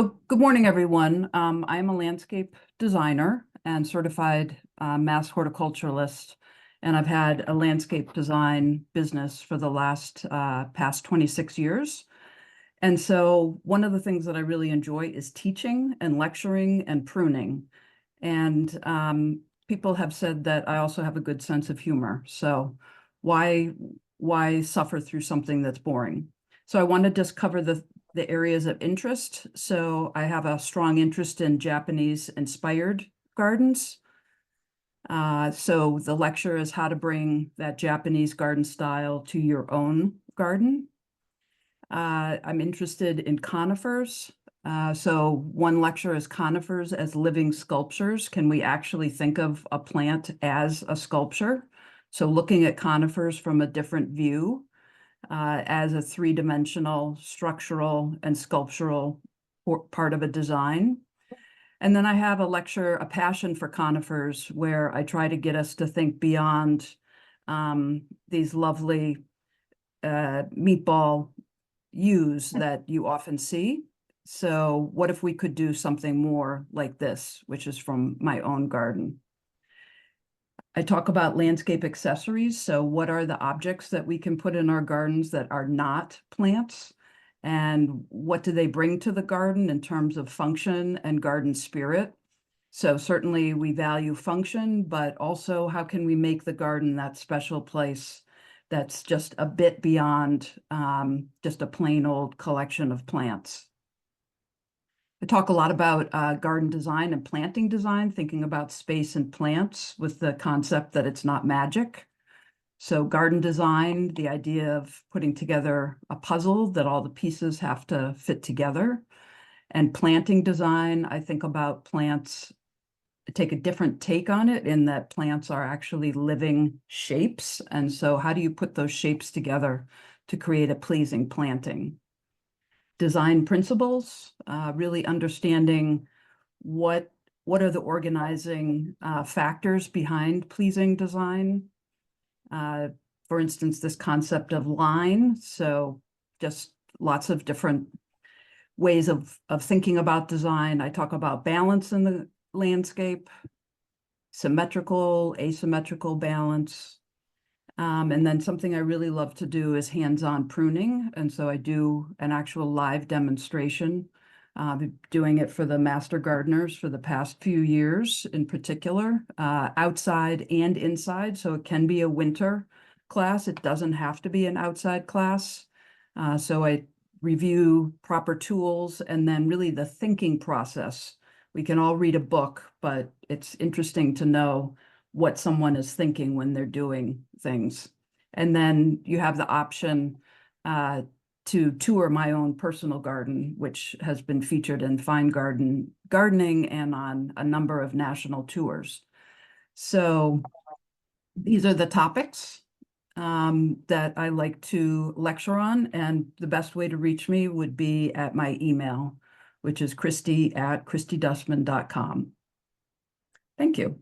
Good morning, everyone. I'm a landscape designer and certified mass horticulturalist, and I've had a landscape design business for the past 26 years. And so one of the things that I really enjoy is teaching and lecturing and pruning. And people have said that I also have a good sense of humor. So why why suffer through something that's boring? So I want to just cover the areas of interest. So I have a strong interest in Japanese inspired gardens. So the lecture is how to bring that Japanese garden style to your own garden. I'm interested in conifers. So one lecture is conifers as living sculptures. Can we actually think of a plant as a sculpture? So looking at conifers from a different view as a three-dimensional structural and sculptural part of a design. And then I have a lecture, A Passion for Conifers, where I try to get us to think beyond these lovely meatball U's that you often see. So what if we could do something more like this, which is from my own garden? I talk about landscape accessories. So what are the objects that we can put in our gardens that are not plants? And what do they bring to the garden in terms of function and garden spirit? So certainly we value function, but also how can we make the garden that special place that's just a bit beyond just a plain old collection of plants? I talk a lot about garden design and planting design, thinking about space and plants with the concept that it's not magic. So garden design, the idea of putting together a puzzle that all the pieces have to fit together. And planting design, I think about plants, take a different take on it in that plants are actually living shapes. And so how do you put those shapes together to create a pleasing planting? Design principles, really understanding what are the organizing factors behind pleasing design. For instance, this concept of line. So just lots of different ways of thinking about design. I talk about balance in the landscape, symmetrical, asymmetrical balance. And then something I really love to do is hands-on pruning. And so I do an actual live demonstration. Been doing it for the master gardeners for the past few years in particular, outside and inside. So it can be a winter class. It doesn't have to be an outside class. So I review proper tools and then really the thinking process. We can all read a book, but it's interesting to know what someone is thinking when they're doing things. And then you have the option to tour my own personal garden, which has been featured in Fine Gardening and on a number of national tours. So these are the topics that I like to lecture on, and the best way to reach me would be at my email, which is Christie@christiedustman.com. Thank you.